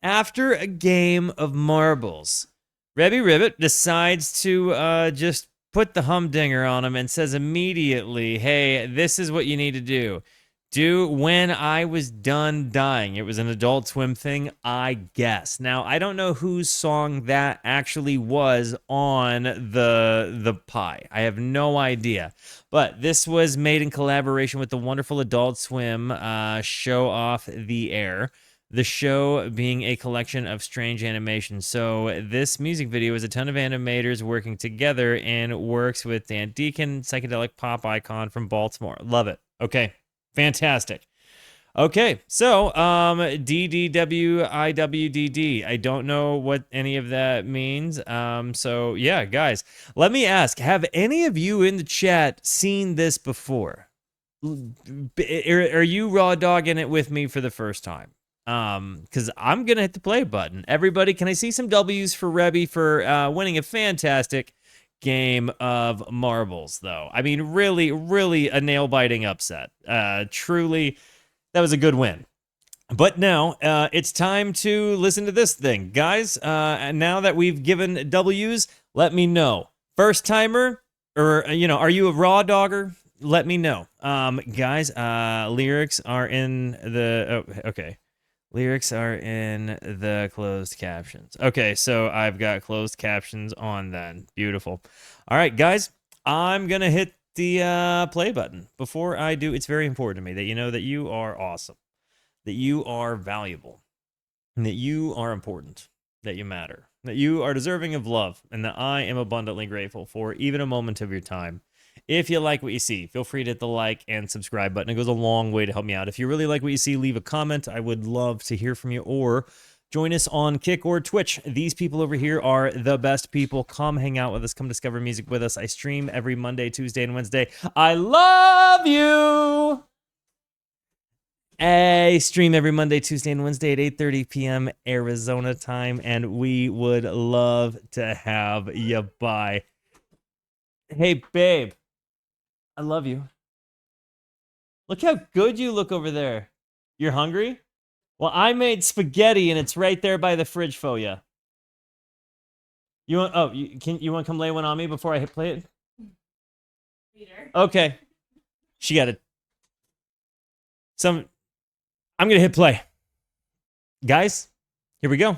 after a game of marbles, Rebby Ribbit decides to just put the humdinger on him and says immediately, hey, this is what you need to do. Do When I Was Done Dying. It was an Adult Swim thing, I guess. Now, I don't know whose song that actually was on the pie. I have no idea. But this was made in collaboration with the wonderful Adult Swim show Off the Air. The show being a collection of strange animations. So this music video is a ton of animators working together and works with Dan Deacon, psychedelic pop icon from Baltimore. Love it. Okay. Fantastic. Okay, so DDWIWDD. I don't know what any of that means. So yeah, guys, let me ask: have any of you in the chat seen this before? Are you raw dogging it with me for the first time? Because I'm gonna hit the play button. Everybody, can I see some W's for Rebby for winning a fantastic game of marbles, though? I mean, really a nail-biting upset. Truly, that was a good win. But now, it's time to listen to this thing. Guys, now that we've given W's, let me know. First timer, or, are you a raw dogger? Let me know. Guys, lyrics are in the... Oh, okay. Lyrics are in the closed captions. Okay, so I've got closed captions on then. Beautiful. All right, guys, I'm going to hit the play button. Before I do, it's very important to me that you know that you are awesome, that you are valuable, and that you are important, that you matter, that you are deserving of love, and that I am abundantly grateful for even a moment of your time. If you like what you see, feel free to hit the like and subscribe button. It goes a long way to help me out. If you really like what you see, leave a comment. I would love to hear from you, or join us on Kick or Twitch. These people over here are the best people. Come hang out with us. Come discover music with us. I stream every Monday, Tuesday, and Wednesday. I love you! I stream every Monday, Tuesday, and Wednesday at 8:30 p.m. Arizona time, and we would love to have you by. Hey, babe. I love you. Look how good you look over there. You're hungry? Well, I made spaghetti and it's right there by the fridge for you. You want? Oh, you want to come lay one on me before I hit play it? Peter. Okay. She got it. I'm gonna hit play. Guys, here we go.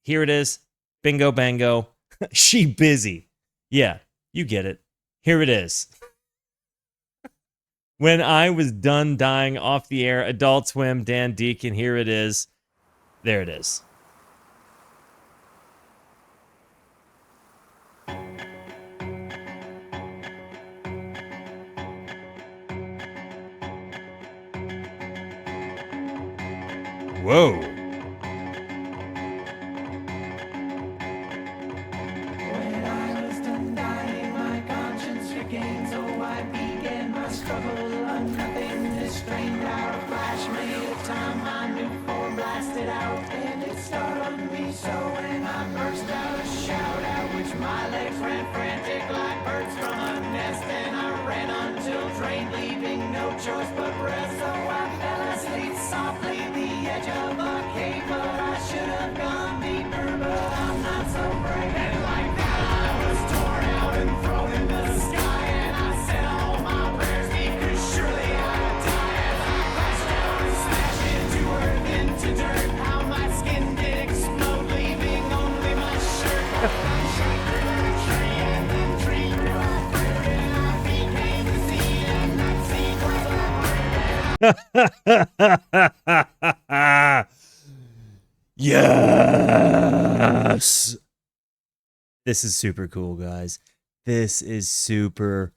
Here it is. Bingo bango. She busy. Yeah, you get it. Here it is. When I Was Done Dying, off the air, Adult Swim, Dan Deacon. Here it is. There it is. Whoa. Choice but rest, so I fell asleep softly the edge of a cave, but I should have gone deeper, but I'm not so brave. And like that I was torn out and thrown in the sky, and I said all my prayers because surely I'd die as I crashed down and smashed into earth, into dirt. How my skin did explode, leaving only my shirt. I shot through a tree and then tree grew out through, and I became the seed, and that seed was Yes. This is super cool, guys. This is super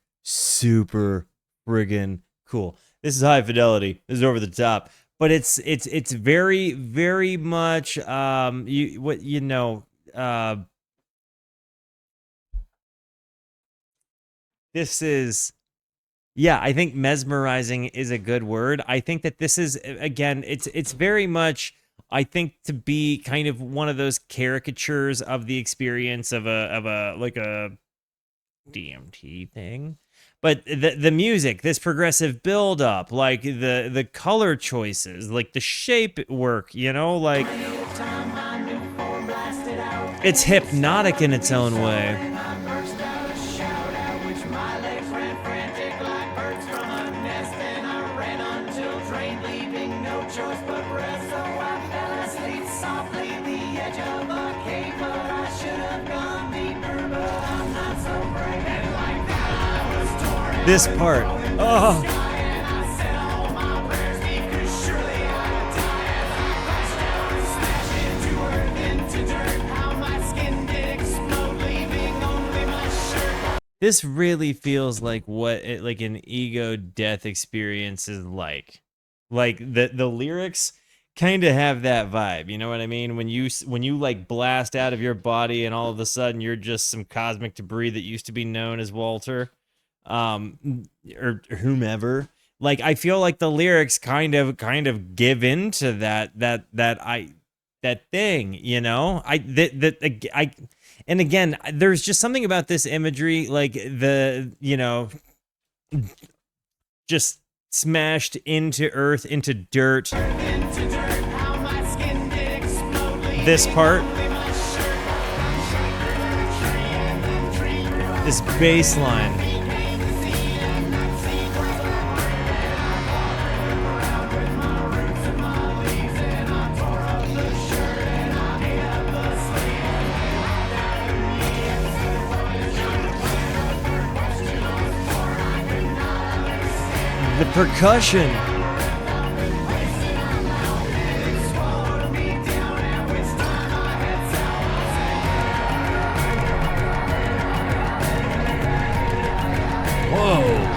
friggin' cool. This is high fidelity. This is over the top, but it's very much this is. Yeah, I think mesmerizing is a good word. I think that this is, again, it's very much, I think, to be kind of one of those caricatures of the experience of a like a DMT thing. But the music, this progressive build up, like the color choices, like the shape work, like It's hypnotic in its own way. I burst out a shout at which my legs ran frantic like birds from a nest, and I ran until drained, leaving no choice but breath. So I fell asleep softly at the edge of a cave, but I should have gone deeper, but I'm not so brave. And like that I was torn. This part. Oh. And I said all my prayers because surely I'd die as I crashed down and smashed into earth, into dirt. How my skin did explode, leaving only my shirt. This really feels like what like an ego death experience is like. Like the lyrics kind of have that vibe, you know what I mean? When you like blast out of your body and all of a sudden you're just some cosmic debris that used to be known as Walter, or whomever. Like I feel like the lyrics kind of give into that thing, you know? I and again, there's just something about this imagery, like just smashed into earth, into dirt. How my skin did explode, This part, this bass line. The percussion. Whoa.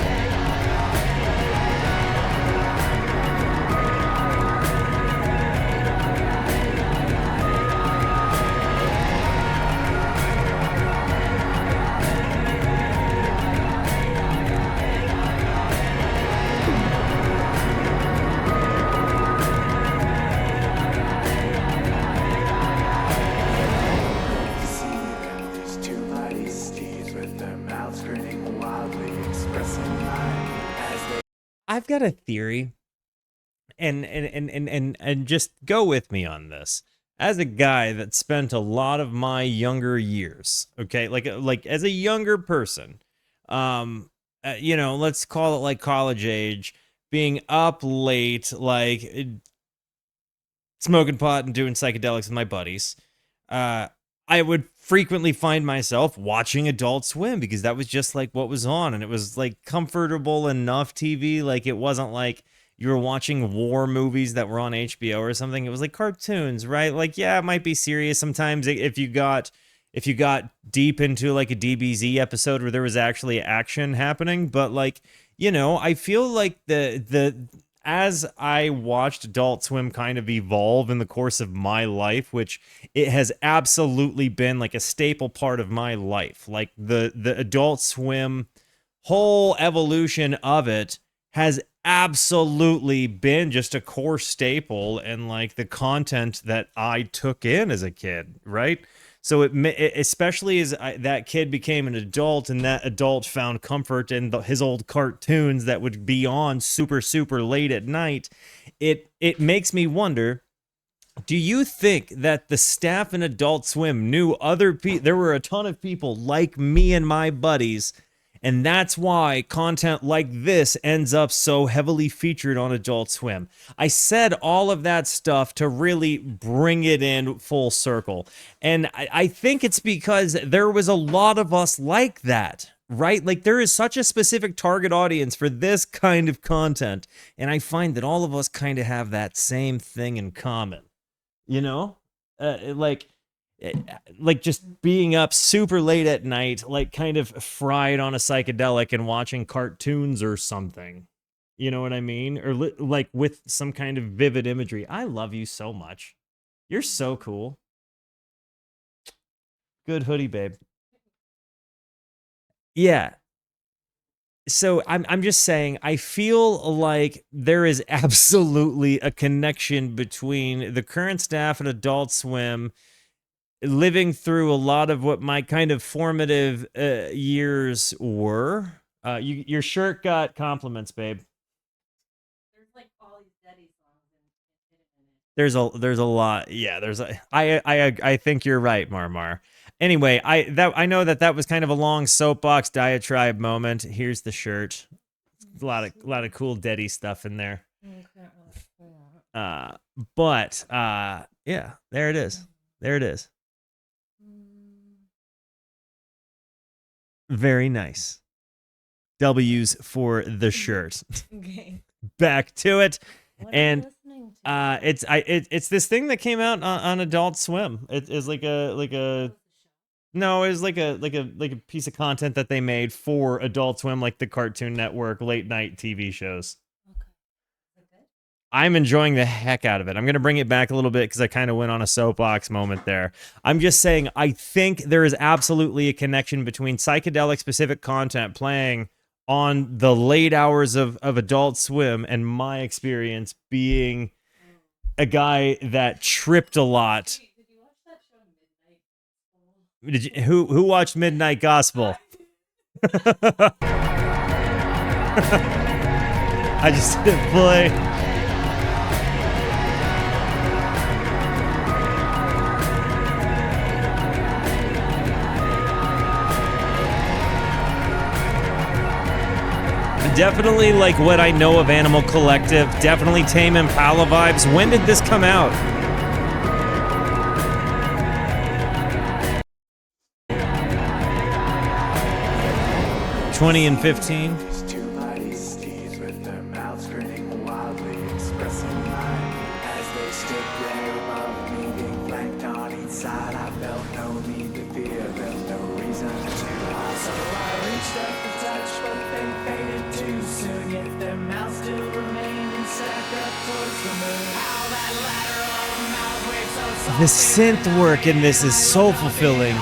These two mighty steeds with their mouths grinning wildly, expressing life as they I've got a theory, and just go with me on this. As a guy that spent a lot of my younger years, okay, like as a younger person, let's call it like college age, being up late, like smoking pot and doing psychedelics with my buddies, I would frequently find myself watching Adult Swim because that was just like what was on, and it was like comfortable enough TV. Like it wasn't like you were watching war movies that were on HBO or something. It was like cartoons, right? Like yeah, it might be serious sometimes if you got deep into like a DBZ episode where there was actually action happening, but like, I feel like the as I watched Adult Swim kind of evolve in the course of my life, which it has absolutely been like a staple part of my life, like the Adult Swim whole evolution of it has absolutely been just a core staple and like the content that I took in as a kid, right? So especially as that kid became an adult and that adult found comfort in his old cartoons that would be on super late at night, it makes me wonder, do you think that the staff in Adult Swim knew other people? There were a ton of people like me and my buddies, and that's why content like this ends up so heavily featured on Adult Swim. I said all of that stuff to really bring it in full circle. And I think it's because there was a lot of us like that, right? Like there is such a specific target audience for this kind of content. And I find that all of us kind of have that same thing in common, you know? Like just being up super late at night, like kind of fried on a psychedelic and watching cartoons or something. You know what I mean? Or like with some kind of vivid imagery. I love you so much. You're so cool. Good hoodie, babe. Yeah. So I'm just saying, I feel like there is absolutely a connection between the current staff at Adult Swim living through a lot of what my kind of formative years were. Your shirt got compliments, babe. there's a lot. Yeah, there's a I think you're right, Marmar. Anyway, I know that was kind of a long soapbox diatribe moment. Here's the shirt. A lot of cool Deddy stuff in there. But yeah, there it is. There it is. Very nice. W's for the shirt. Okay. Back to it. What And are you listening to? it's this thing that came out on Adult Swim. It is like a no, it was like a piece of content that they made for Adult Swim, like the Cartoon Network late night TV shows. Okay. Is it good? I'm enjoying the heck out of it. I'm going to bring it back a little bit because I kind of went on a soapbox moment there. I'm just saying, I think there is absolutely a connection between psychedelic specific content playing on the late hours of Adult Swim and my experience being a guy that tripped a lot. Wait, did you watch that show Midnight? Who watched Midnight Gospel? I just didn't play. Definitely like what I know of Animal Collective. Definitely Tame Impala vibes. When did this come out? '20 and 15. These two mighty steeds with their mouths grinning wildly, expressing life as they stood there above me, being flanked on each side. I felt no need to fear, felt no reason to hide. So I reached up to touch, but they faded too soon. Yet their mouths still remained and stacked up towards the moon. How that lateral mouth wave so soft. The synth work in this is so fulfilling.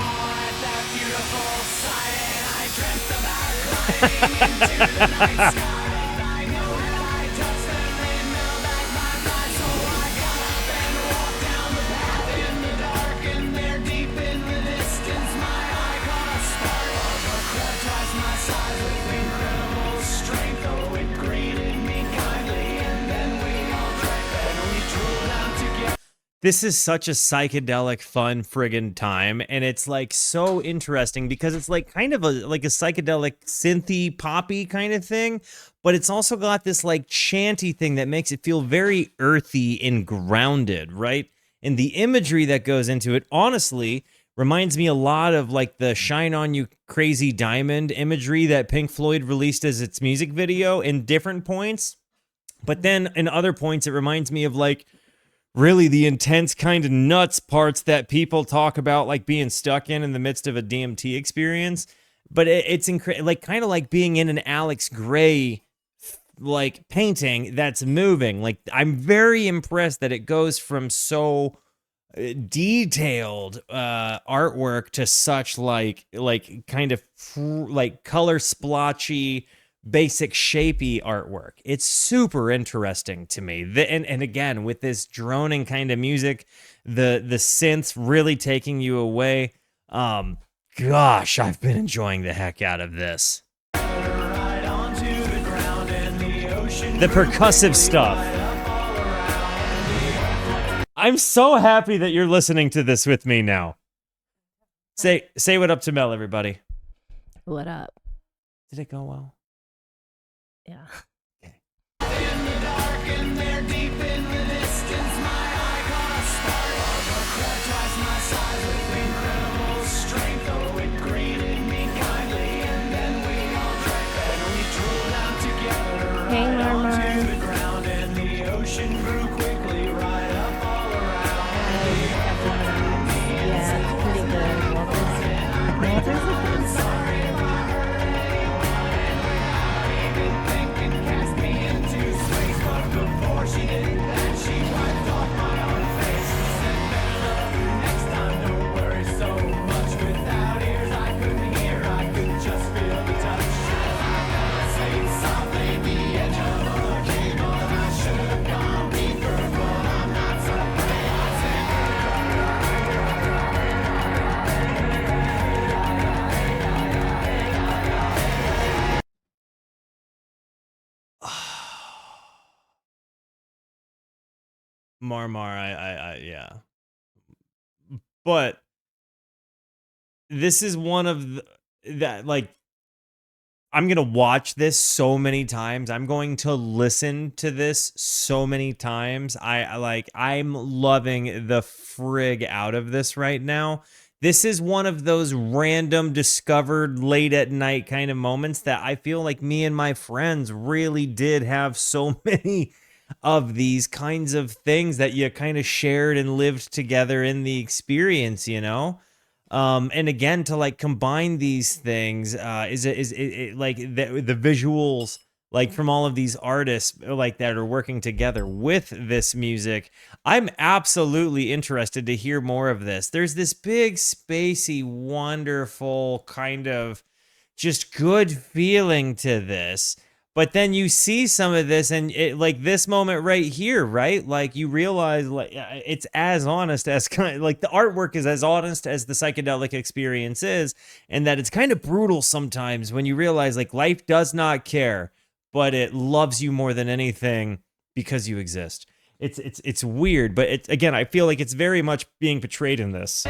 This is such a psychedelic, fun friggin' time, and it's like so interesting because it's like kind of like a psychedelic synthy poppy kind of thing, but it's also got this like chanty thing that makes it feel very earthy and grounded, right? And the imagery that goes into it, honestly, reminds me a lot of like the "Shine on You Crazy Diamond" imagery that Pink Floyd released as its music video in different points, but then in other points it reminds me of like really the intense kind of nuts parts that people talk about like being stuck in the midst of a DMT experience. But it's like kind of like being in an Alex Gray like painting that's moving. Like I'm very impressed that it goes from so detailed artwork to such like kind of like color splotchy basic shapey artwork. It's super interesting to me. And again, with this droning kind of music, the synths really taking you away. Gosh, I've been enjoying the heck out of this. The percussive stuff. I'm so happy that you're listening to this with me now. Say what up to Mel, everybody. What up? Did it go well? Yeah. In the dark and they're deep in the distance, my eye caught a spark of a crowd twice my size with incredible strength. Oh, it greeted me kindly, and then we all drank and we drooled out together Hey, right Mama. onto the ground, and the ocean grew quickly right up all around. Yeah, it's pretty good. Walter's a good song. Sorry if I hurt anyone, and without even thinking. Marmar, yeah. But this is one of that, like, I'm gonna watch this so many times. I'm going to listen to this so many times. I'm loving the frig out of this right now. This is one of those random discovered late at night kind of moments that I feel like me and my friends really did have so many of these kinds of things that you kind of shared and lived together in the experience, you know? And again, to like combine these things is like the visuals, like from all of these artists like that are working together with this music. I'm absolutely interested to hear more of this. There's this big spacey wonderful kind of just good feeling to this. But then you see some of this, and it, like this moment right here, right? Like you realize, like it's as honest as kind of, like the artwork is as honest as the psychedelic experience is, and that it's kind of brutal sometimes when you realize like life does not care, but it loves you more than anything because you exist. It's weird, but it's again, I feel like it's very much being portrayed in this.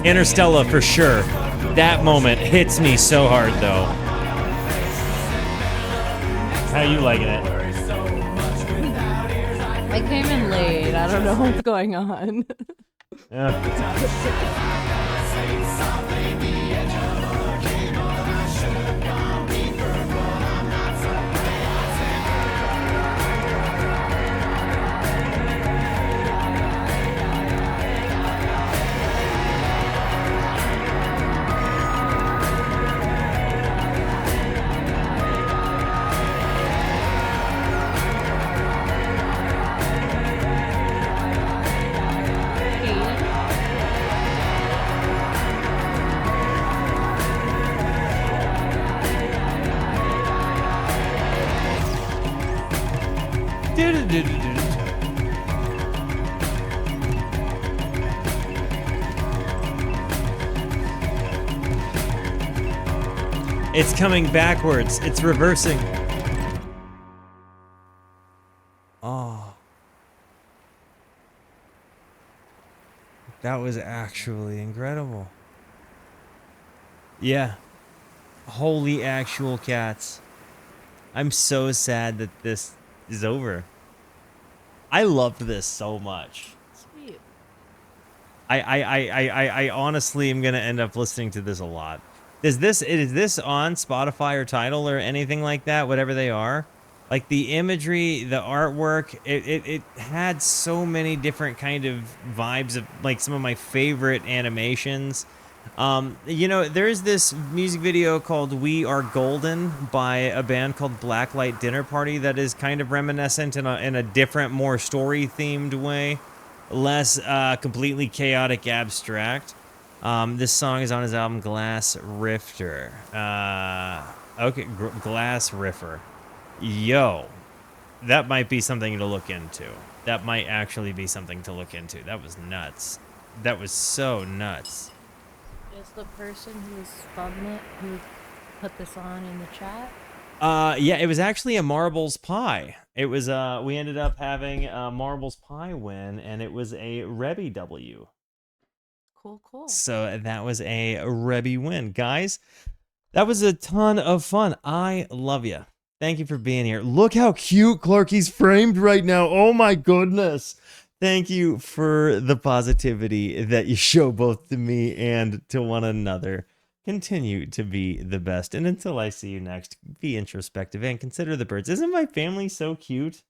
Interstellar for sure. That moment hits me so hard, though. How you liking it? I came in late. I don't know what's going on. It's coming backwards. It's reversing. Oh. That was actually incredible. Yeah. Holy actual cats. I'm so sad that this is over. I loved this so much. Sweet. I honestly am gonna end up listening to this a lot. Is this on Spotify or Tidal or anything like that? Whatever they are, like the imagery, the artwork, it had so many different kind of vibes of like some of my favorite animations. You know, there's this music video called "We Are Golden" by a band called Blacklight Dinner Party that is kind of reminiscent in a different, more story-themed way, less completely chaotic abstract. This song is on his album Glass Rifter. Okay, Glass Riffer. Yo, that might be something to look into. That might actually be something to look into. That was nuts. That was so nuts. Is the person who spun it, who put this on in the chat? Yeah, it was actually a Marbles Pie. It was, we ended up having a Marbles Pie win, and it was a Rebby W. Cool. So that was a Rebby win. Guys, that was a ton of fun. I love you. Thank you for being here. Look how cute Clarky's framed right now. Oh my goodness. Thank you for the positivity that you show both to me and to one another. Continue to be the best. And until I see you next, be introspective and consider the birds. Isn't my family so cute?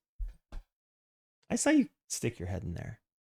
I saw you stick your head in there.